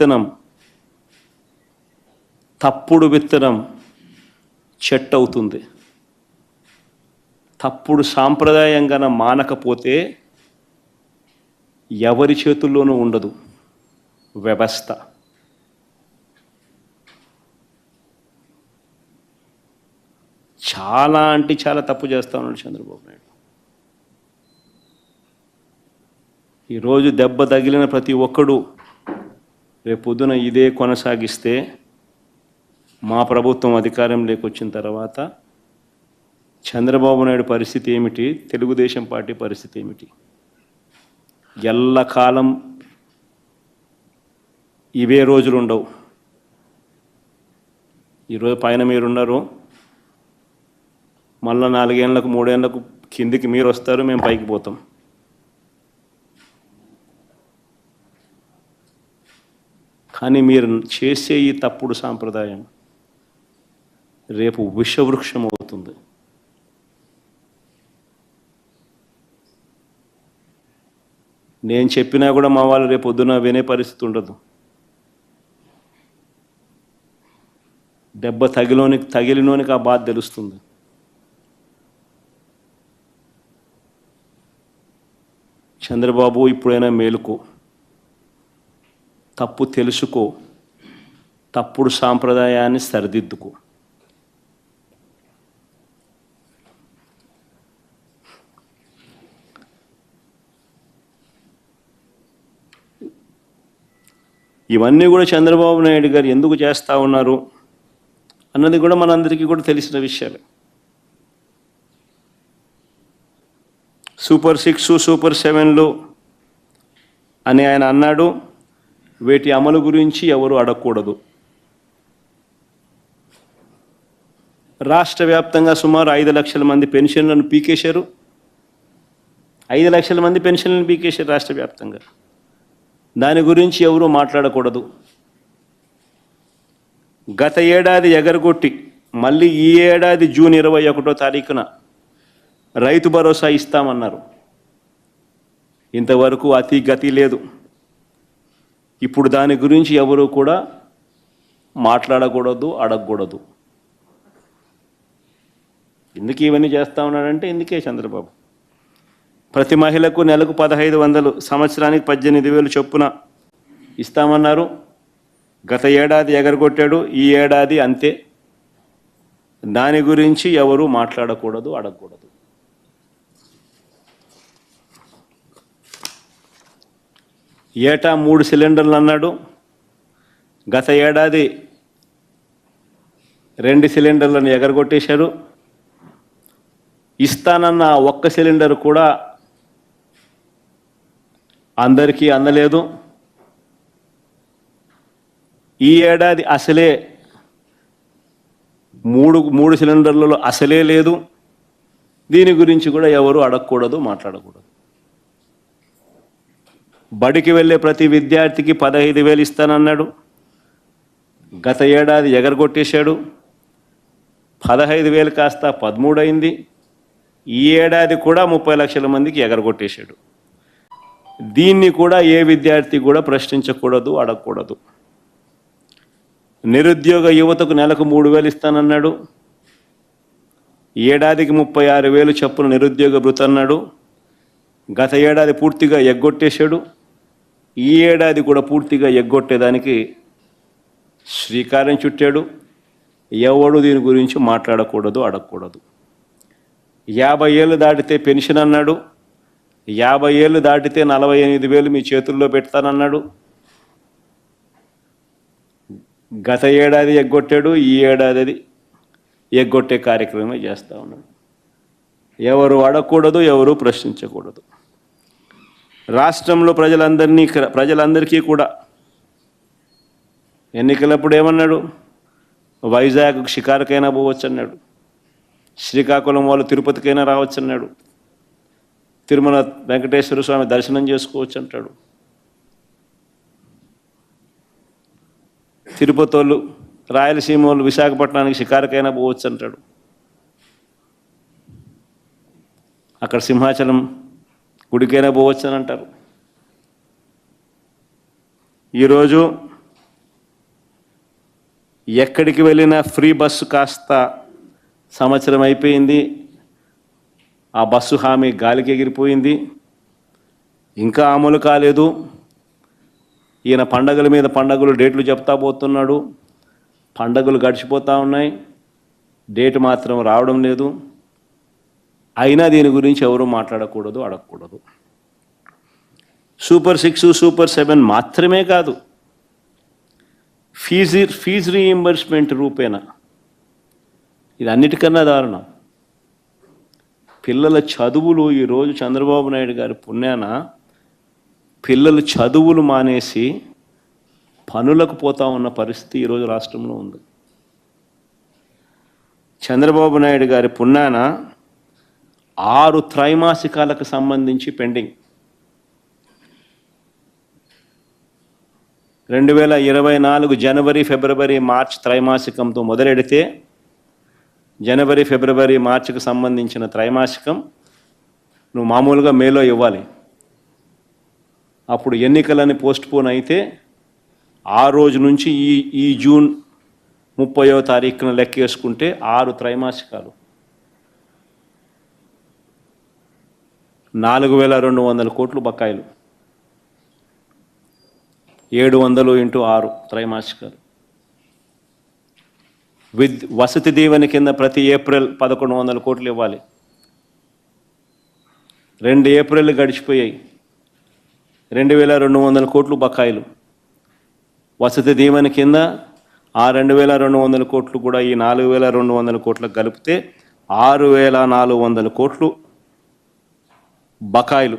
విత్తనం, తప్పుడు విత్తనం చెట్టు అవుతుంది. తప్పుడు సాంప్రదాయంగా మానకపోతే ఎవరి చేతుల్లోనూ ఉండదు వ్యవస్థ. చాలా అంటే చాలా తప్పు చేస్తా ఉన్నాడు చంద్రబాబు నాయుడు. ఈరోజు దెబ్బ తగిలిన ప్రతి ఒక్కడు రేపొద్దున ఇదే కొనసాగిస్తే మా ప్రభుత్వం అధికారంలోకి వచ్చిన తర్వాత చంద్రబాబు నాయుడు పరిస్థితి ఏమిటి, తెలుగుదేశం పార్టీ పరిస్థితి ఏమిటి? ఎల్లకాలం ఇవే రోజులు ఉండవు. ఈరోజు పైన మీరున్నారు, మళ్ళీ 4 ఏళ్ళకు 3 ఏళ్ళకు కిందికి మీరు వస్తారు, మేము పైకి పోతాం. కానీ మీరు చేసే ఈ తప్పుడు సాంప్రదాయం రేపు విషవృక్షం అవుతుంది. నేను చెప్పినా కూడా మా వాళ్ళు రేపు పొద్దున వినే పరిస్థితి ఉండదు. దెబ్బ తగిలినోనికి ఆ బాధ తెలుస్తుంది. చంద్రబాబు ఇప్పుడైనా మేలుకో, తప్పు తెలుసుకో, తప్పుడు సాంప్రదాయాన్ని సరిదిద్దుకో. ఇవన్నీ కూడా చంద్రబాబు నాయుడు గారు ఎందుకు చేస్తూ ఉన్నారు అన్నది కూడా మనందరికీ కూడా తెలిసిన విషయాలు. సూపర్ 6, సూపర్ 7లు అని ఆయన అన్నాడు. వీటి అమలు గురించి ఎవరు అడగకూడదు. రాష్ట్ర వ్యాప్తంగా సుమారు 5 లక్షల మంది పెన్షన్లను పీకేశారు. 5 లక్షల మంది పెన్షన్లను పీకేశారు రాష్ట్ర వ్యాప్తంగా. దాని గురించి ఎవరు మాట్లాడకూడదు. గత ఏడాది ఎగరగొట్టి మళ్ళీ ఈ ఏడాది జూన్ 21వ తారీఖున రైతు భరోసా ఇస్తామన్నారు. ఇంతవరకు అతి గతి లేదు. ఇప్పుడు దాని గురించి ఎవరు కూడా మాట్లాడకూడదు, అడగకూడదు. ఎందుకు ఇవన్నీ చేస్తూ ఉన్నాడంటే ఇందుకే చంద్రబాబు. ప్రతి మహిళకు నెలకు 1500, సంవత్సరానికి 18,000 చొప్పున ఇస్తామన్నారు. గత ఏడాది ఎగరగొట్టాడు, ఈ ఏడాది అంతే. దాని గురించి ఎవరు మాట్లాడకూడదు, అడగకూడదు. ఏటా 3 సిలిండర్లు అన్నాడు. గత ఏడాది 2 సిలిండర్లను ఎగరగొట్టేశారు. ఇస్తానన్న 1 సిలిండర్ కూడా అందరికీ అందలేదు. ఈ ఏడాది అసలే 3 సిలిండర్లలో అసలే లేదు. దీని గురించి కూడా ఎవరు అడగకూడదు, మాట్లాడకూడదు. బడికి వెళ్ళే ప్రతి విద్యార్థికి 15,000 ఇస్తానన్నాడు. గత ఏడాది ఎగరగొట్టేశాడు. 15,000 కాస్త 13 అయింది. ఈ ఏడాది కూడా 30 లక్షల మందికి ఎగరగొట్టేశాడు. దీన్ని కూడా ఏ విద్యార్థి కూడా ప్రశ్నించకూడదు, అడగకూడదు. నిరుద్యోగ యువతకు నెలకు 3,000 ఇస్తానన్నాడు. ఏడాదికి 36,000 చొప్పున నిరుద్యోగ భృతి అన్నాడు. గత ఏడాది పూర్తిగా ఎగ్గొట్టేశాడు. ఈ ఏడాది కూడా పూర్తిగా ఎగ్గొట్టేదానికి శ్రీకారం చుట్టాడు. ఎవడు దీని గురించి మాట్లాడకూడదు, అడగకూడదు. 50 ఏళ్ళు దాటితే పెన్షన్ అన్నాడు. 50 ఏళ్ళు దాటితే 48,000 మీ చేతుల్లో పెడతానన్నాడు. గత ఏడాది ఎగ్గొట్టాడు, ఈ ఏడాది ఎగ్గొట్టే కార్యక్రమమే చేస్తూ ఉన్నాడు. ఎవరు అడగకూడదు, ఎవరు ప్రశ్నించకూడదు. రాష్ట్రంలో ప్రజలందరికీ కూడా ఎన్నికలప్పుడు ఏమన్నాడు? వైజాగ్ షికారుకైనా పోవచ్చు అన్నాడు. శ్రీకాకుళం వాళ్ళు తిరుపతికైనా రావచ్చు అన్నాడు. తిరుమల వెంకటేశ్వర స్వామి దర్శనం చేసుకోవచ్చు అంటాడు. తిరుపతి వాళ్ళు, రాయలసీమ వాళ్ళు విశాఖపట్నానికి షికారుకైనా పోవచ్చు అంటాడు. అక్కడ సింహాచలం గుడికైనా పోవచ్చు అని అంటారు. ఈరోజు ఎక్కడికి వెళ్ళినా ఫ్రీ బస్సు కాస్త సంవత్సరం అయిపోయింది, ఆ బస్సు హామీ గాలికి ఎగిరిపోయింది, ఇంకా అమలు కాలేదు. ఈయన పండగల మీద పండగలు డేట్లు చెప్తా పోతున్నాడు, పండగలు గడిచిపోతూ ఉన్నాయి, డేట్ మాత్రం రావడం లేదు. అయినా దీని గురించి ఎవరు మాట్లాడకూడదు, అడగకూడదు. సూపర్ 6, సూపర్ 7 మాత్రమే కాదు, ఫీజు రీయింబర్స్మెంట్ రూపేణా ఇది అన్నిటికన్నా దారుణం. పిల్లల చదువులు ఈరోజు చంద్రబాబు నాయుడు గారి పుణ్యాన పిల్లలు చదువులు మానేసి పనులకు పోతా ఉన్న పరిస్థితి ఈరోజు రాష్ట్రంలో ఉంది. చంద్రబాబు నాయుడు గారి పుణ్యాన 6 త్రైమాసికాలకు సంబంధించి పెండింగ్. 2024 జనవరి, ఫిబ్రవరి, మార్చ్ త్రైమాసికంతో మొదలెడితే జనవరి, ఫిబ్రవరి, మార్చికి సంబంధించిన త్రైమాసికం నువ్వు మామూలుగా మేలో ఇవ్వాలి. అప్పుడు ఎన్నికలని పోస్ట్పోన్ అయితే ఆ రోజు నుంచి ఈ జూన్ 30వ తారీఖున లెక్కేసుకుంటే 6 త్రైమాసికాలు, 4,200 కోట్లు బకాయిలు, 700 × 6 త్రైమాసికాలు. వసతి దీవెన కింద ప్రతి ఏప్రిల్ 1,100 కోట్లు ఇవ్వాలి. 2 ఏప్రిల్ గడిచిపోయాయి, 2,200 కోట్లు బకాయిలు. వసతి దీవెన కింద ఆ 2,200 కోట్లు కూడా ఈ 4,200 కోట్లకు కలిపితే 6,400 కోట్లు బకాయిలు.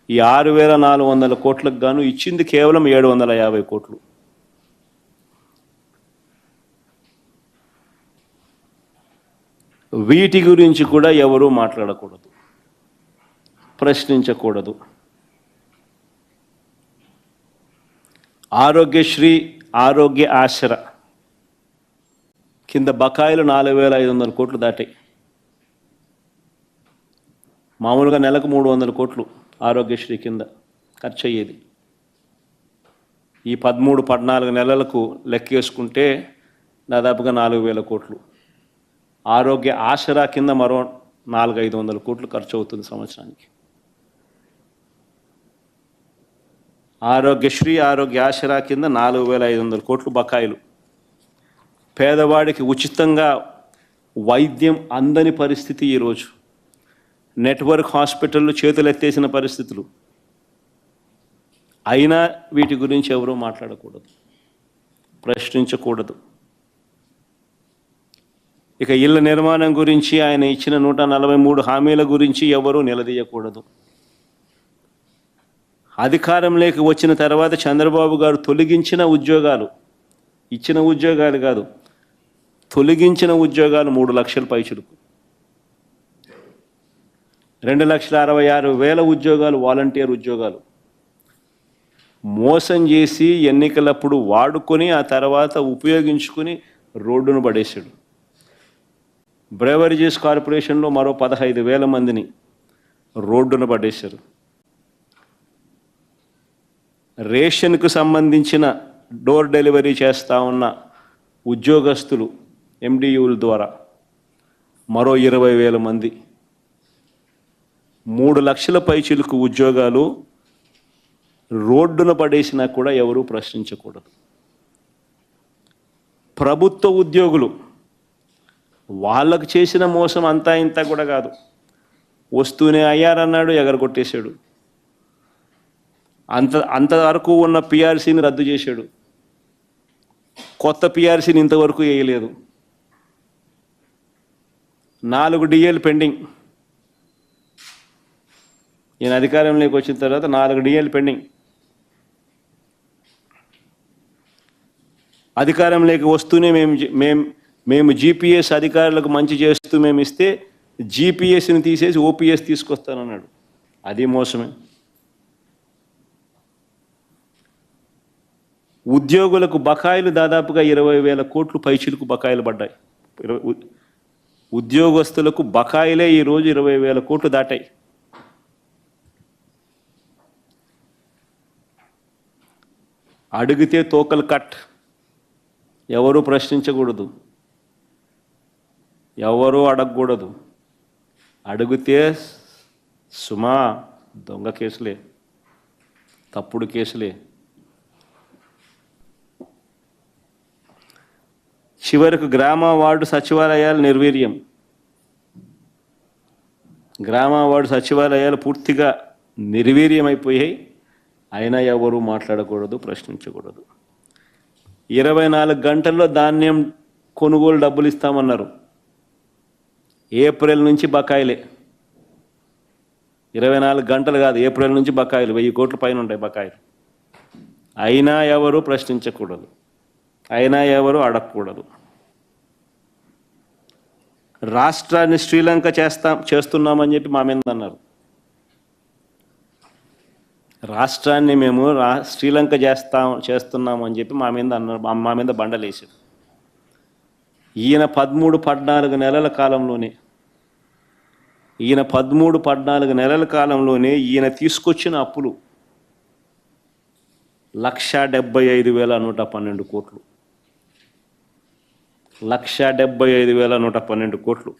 ఈ 6,400 కోట్లకు గాను ఇచ్చింది కేవలం 750 కోట్లు. వీటి గురించి కూడా ఎవరూ మాట్లాడకూడదు, ప్రశ్నించకూడదు. ఆరోగ్యశ్రీ, ఆరోగ్య ఆసరా కింద బకాయిలు 4,500 కోట్లు దాటాయి. మామూలుగా నెలకు 300 కోట్లు ఆరోగ్యశ్రీ కింద ఖర్చు అయ్యేది. ఈ 13-14 నెలలకు లెక్కేసుకుంటే దాదాపుగా 4,000 కోట్లు. ఆరోగ్య ఆసరా కింద మరో 400-500 కోట్లు ఖర్చు అవుతుంది సంవత్సరానికి. ఆరోగ్యశ్రీ, ఆరోగ్య ఆసరా కింద 4,500 కోట్లు బకాయిలు. పేదవాడికి ఉచితంగా వైద్యం అందని పరిస్థితి ఈరోజు. నెట్వర్క్ హాస్పిటళ్ళు చేతులెత్తేసిన పరిస్థితులు. అయినా వీటి గురించి ఎవరూ మాట్లాడకూడదు, ప్రశ్నించకూడదు. ఇక ఇళ్ల నిర్మాణం గురించి ఆయన ఇచ్చిన 143 హామీల గురించి ఎవరూ నిలదీయకూడదు. అధికారంలోకి వచ్చిన తర్వాత చంద్రబాబు గారు తొలగించిన ఉద్యోగాలు, ఇచ్చిన ఉద్యోగాలు కాదు, తొలగించిన ఉద్యోగాలు 3 లక్షల పైచులకు. 2,66,000 ఉద్యోగాలు వాలంటీర్ ఉద్యోగాలు మోసం చేసి ఎన్నికలప్పుడు వాడుకొని ఆ తర్వాత ఉపయోగించుకొని రోడ్డును పడేశాడు. బ్రేవరేజెస్ కార్పొరేషన్లో మరో 15,000 మందిని రోడ్డున పడేశారు. రేషన్కు సంబంధించిన డోర్ డెలివరీ చేస్తూ ఉన్న ఉద్యోగస్తులు ఎండియూల ద్వారా మరో 20,000 మంది. 3 లక్షల పైచిలకు ఉద్యోగాలు రోడ్డున పడేసినా కూడా ఎవరూ ప్రశ్నించకూడదు. ప్రభుత్వ ఉద్యోగులు, వాళ్ళకు చేసిన మోసం అంతా ఇంత కూడా కాదు. వస్తూనే అయ్యారన్నాడు, ఎగరగొట్టేశాడు. అంతవరకు ఉన్న పిఆర్సీని రద్దు చేశాడు. కొత్త పిఆర్సీని ఇంతవరకు వేయలేదు. 4 డిఏలు పెండింగ్. ఈయన అధికారంలోకి వచ్చిన తర్వాత 4 డిఏలు పెండింగ్. అధికారంలోకి వస్తూనే మేము జీపీఎస్ అధికారులకు మంచి చేస్తూ మేము ఇస్తే జీపీఎస్ని తీసేసి ఓపీఎస్ తీసుకొస్తానన్నాడు. అది మోసమే. ఉద్యోగులకు బకాయిలు దాదాపుగా 20,000 కోట్లు పైచిలకు బకాయిలు పడ్డాయి. ఉద్యోగస్తులకు బకాయిలే ఈరోజు 20,000 కోట్లు దాటాయి. అడిగితే తోకలు కట్, ఎవరు ప్రశ్నించకూడదు, ఎవరు అడగకూడదు. అడిగితే సుమా దొంగ కేసులే, తప్పుడు కేసులే. చివరకు గ్రామ వార్డు సచివాలయాలు నిర్వీర్యం. గ్రామ వార్డు సచివాలయాలు పూర్తిగా నిర్వీర్యమైపోయాయి. అయినా ఎవరు మాట్లాడకూడదు, ప్రశ్నించకూడదు. 24 గంటల్లో ధాన్యం కొనుగోలు డబ్బులు ఇస్తామన్నారు. ఏప్రిల్ నుంచి బకాయిలే. 24 గంటలు కాదు, ఏప్రిల్ నుంచి బకాయిలు 1000 కోట్ల పైన ఉంటాయి బకాయిలు. అయినా ఎవరు ప్రశ్నించకూడదు, అయినా ఎవరు అడగకూడదు. రాష్ట్రాన్ని శ్రీలంక చేస్తున్నామని చెప్పి మా మీద అన్నారు. రాష్ట్రాన్ని మేము శ్రీలంక చేస్తున్నామని చెప్పి మా మీద అన్నారు, మా మీద బండలేసారు. ఈయన 13-14 నెలల కాలంలోనే ఈయన తీసుకొచ్చిన అప్పులు 1,75,112 కోట్లు. 1,75,112 కోట్లు.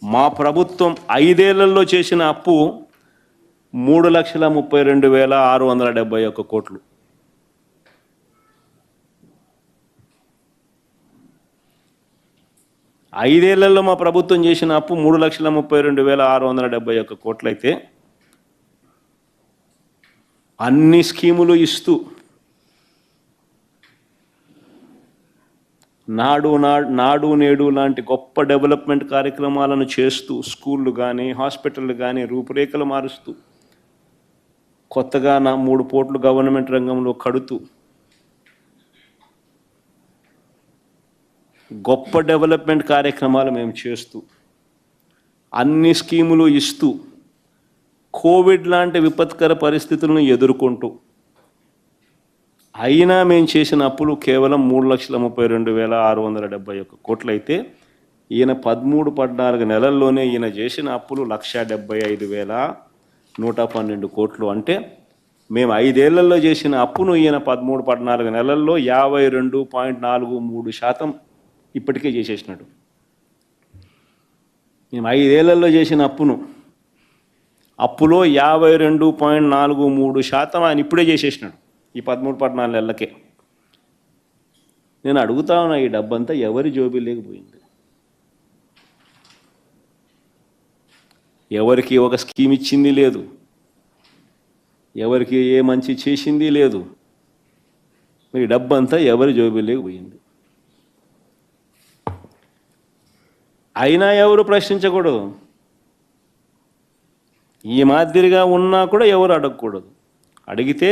మా ప్రభుత్వం 5 ఏళ్లలో చేసిన అప్పు 3,32,671 కోట్లు. ఐదేళ్లలో మా ప్రభుత్వం చేసిన అప్పు 3,32,671 కోట్లు అయితే, అన్ని స్కీములు ఇస్తూ నాడు నేడు లాంటి గొప్ప డెవలప్మెంట్ కార్యక్రమాలను చేస్తూ, స్కూళ్ళు కానీ హాస్పిటళ్ళు కానీ రూపురేఖలు మారుస్తూ, కొత్తగా 3 పోర్టులు గవర్నమెంట్ రంగంలో కడుతూ, గొప్ప డెవలప్మెంట్ కార్యక్రమాలు మేము చేస్తూ, అన్ని స్కీములు ఇస్తూ, కోవిడ్ లాంటి విపత్కర పరిస్థితులను ఎదుర్కొంటూ, అయినా మేము చేసిన అప్పులు కేవలం 3,32,671 కోట్లు అయితే, ఈయన 13-14 నెలల్లోనే ఈయన చేసిన అప్పులు 1,75,112 కోట్లు. అంటే మేము 5 ఏళ్లలో చేసిన అప్పును ఈయన 13-14 నెలల్లో 52.43% ఇప్పటికే చేసేసినాడు. మేము 5 ఏళ్లలో చేసిన అప్పులో 52.43% ఆయన ఇప్పుడే చేసేసినాడు ఈ 13-14 నెలలకే. నేను అడుగుతా ఉన్నా, ఈ డబ్బంతా ఎవరి జోబీ లేకపోయింది? ఎవరికి ఒక స్కీమ్ ఇచ్చింది లేదు, ఎవరికి ఏ మంచి చేసింది లేదు. ఈ డబ్బంతా ఎవరి జోబీ లేకపోయింది. అయినా ఎవరు ప్రశ్నించకూడదు, ఈ మాదిరిగా ఉన్నా కూడా ఎవరు అడగకూడదు. అడిగితే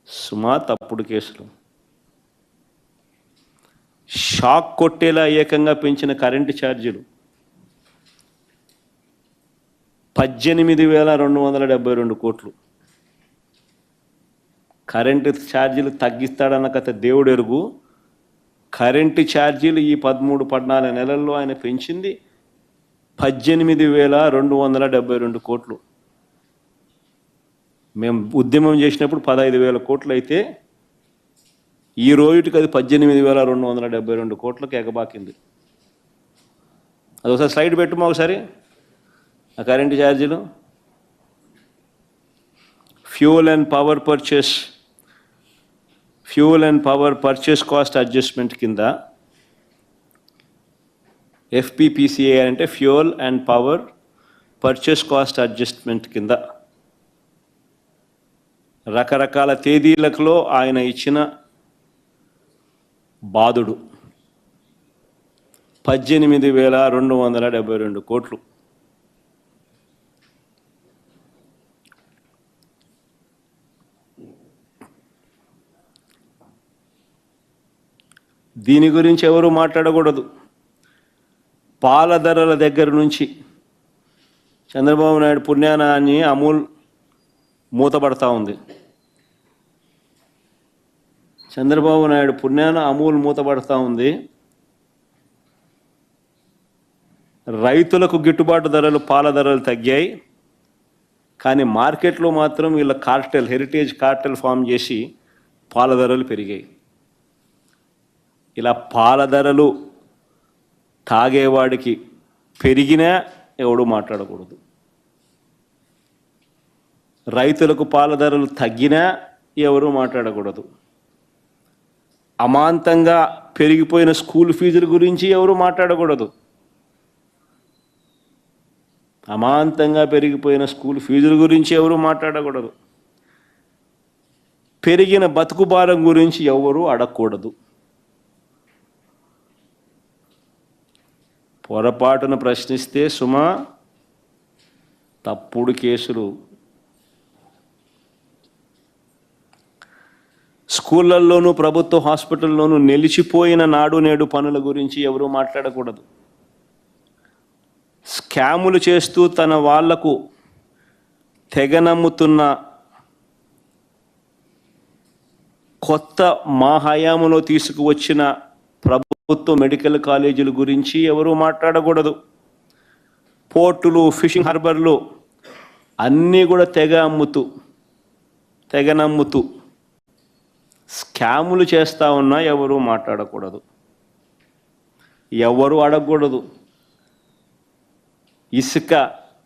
సుమా తప్పుడు కేసులు. షాక్ కొట్టేలా ఏకంగా పెంచిన కరెంటు ఛార్జీలు 18,272 కోట్లు. కరెంటు ఛార్జీలు తగ్గిస్తాడన్న కథ దేవుడు ఎరుగు. కరెంటు ఛార్జీలు ఈ 13-14 నెలల్లో ఆయన పెంచింది 18,272 కోట్లు. మేము ఉద్యమం చేసినప్పుడు 15,000 కోట్లు అయితే, ఈ రోజుకి అది 18,272 కోట్లకు ఎగబాకింది. అది ఒకసారి స్లైడ్ పెట్టుమా ఒకసారి. ఆ కరెంటు ఛార్జీలు fuel and power purchase cost adjustment కింద FPPCA అంటే fuel and power purchase cost adjustment కింద రకరకాల తేదీలలో ఆయన ఇచ్చిన బాదుడు 18,272 కోట్లు. దీని గురించి ఎవరు మాట్లాడకూడదు. పాల ధరల దగ్గర నుంచి చంద్రబాబు నాయుడు పుణ్యానాన్ని అమూల్ మూతపడతా ఉంది. చంద్రబాబు నాయుడు పుణ్యాన అమూల్ మూతపడతా ఉంది. రైతులకు గిట్టుబాటు ధరలు, పాల ధరలు తగ్గాయి. కానీ మార్కెట్లో మాత్రం వీళ్ళ హెరిటేజ్ కార్టెల్ ఫామ్ చేసి పాల ధరలు పెరిగాయి. ఇలా పాల ధరలు తాగేవాడికి పెరిగినా ఎవడు మాట్లాడకూడదు, రైతులకు పాల ధరలు తగ్గినా ఎవరు మాట్లాడకూడదు, అమాంతంగా పెరిగిపోయిన స్కూల్ ఫీజుల గురించి ఎవరు మాట్లాడకూడదు, అమాంతంగా పెరిగిపోయిన స్కూల్ ఫీజుల గురించి ఎవరు మాట్లాడకూడదు, పెరిగిన బతుకు భారం గురించి ఎవరు అడగకూడదు. పొరపాటును ప్రశ్నిస్తే సుమా తప్పుడు కేసులు. స్కూళ్ళల్లోనూ ప్రభుత్వ హాస్పిటల్లోనూ నిలిచిపోయిన నాడు నేడు పనుల గురించి ఎవరు మాట్లాడకూడదు. స్కాములు చేస్తూ తన వాళ్లకు తెగనమ్ముతున్న కొత్త మా హయాంలో తీసుకువచ్చిన ప్రభుత్వ మెడికల్ కాలేజీల గురించి ఎవరు మాట్లాడకూడదు. పోర్టులు, ఫిషింగ్ హార్బర్లు అన్నీ కూడా తెగనమ్ముతూ స్కాములు చేస్తూ ఉన్నా ఎవరు మాట్లాడకూడదు, ఎవరు అడగకూడదు.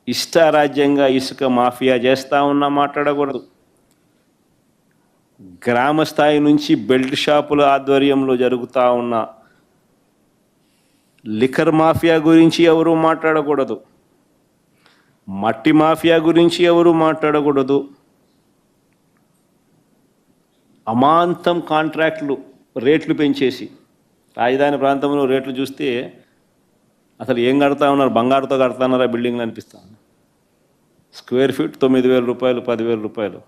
ఇష్టారాజ్యంగా ఇసుక మాఫియా చేస్తూ ఉన్నా మాట్లాడకూడదు. గ్రామ స్థాయి నుంచి బెల్ట్ షాపుల ఆధ్వర్యంలో జరుగుతూ ఉన్న లిక్కర్ మాఫియా గురించి ఎవరు మాట్లాడకూడదు, మట్టి మాఫియా గురించి ఎవరు మాట్లాడకూడదు. అమాంతం కాంట్రాక్టులు రేట్లు పెంచేసి, రాజధాని ప్రాంతంలో రేట్లు చూస్తే అసలు ఏం కడతా ఉన్నారు, బంగారుతో కడతాన్నారా బిల్డింగ్లు అనిపిస్తాను. స్క్వేర్ ఫీట్ 9,000 రూపాయలు, 10,000 రూపాయలు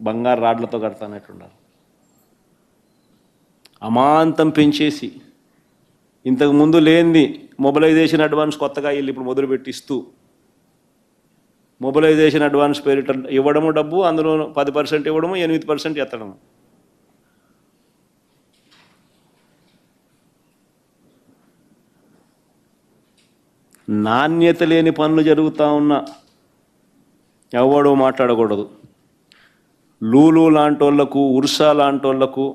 బంగారు రాడ్లతో కడతానట్టున్నారు. అమాంతం పెంచేసి ఇంతకుముందు లేనిది మొబిలైజేషన్ అడ్వాన్స్ కొత్తగా వీళ్ళు ఇప్పుడు మొదలుపెట్టిస్తూ మొబిలైజేషన్ అడ్వాన్స్ పేరిట ఇవ్వడము డబ్బు, అందులో 10% ఇవ్వడము, 8% ఎత్తడము. నాణ్యత లేని పనులు జరుగుతూ ఉన్నా ఎవడో మాట్లాడకూడదు. లూలు లాంటోళ్లకు, ఉర్సా లాంటోళ్లకు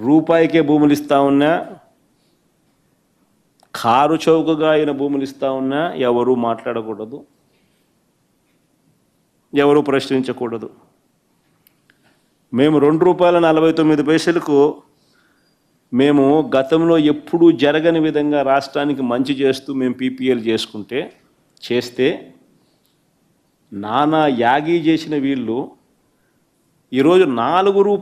రూపాయికే భూములు ఇస్తూ ఉన్నా, కారు చౌకగా అయిన భూములు ఇస్తూ ఉన్నా ఎవరు మాట్లాడకూడదు, ఎవరు ప్రశ్నించకూడదు. మేము ₹2.49 మేము గతంలో ఎప్పుడూ జరగని విధంగా రాష్ట్రానికి మంచి చేస్తూ మేము పీపీఎల్ చేస్తే నానా యాగీ చేసిన వీళ్ళు ఈరోజు ₹4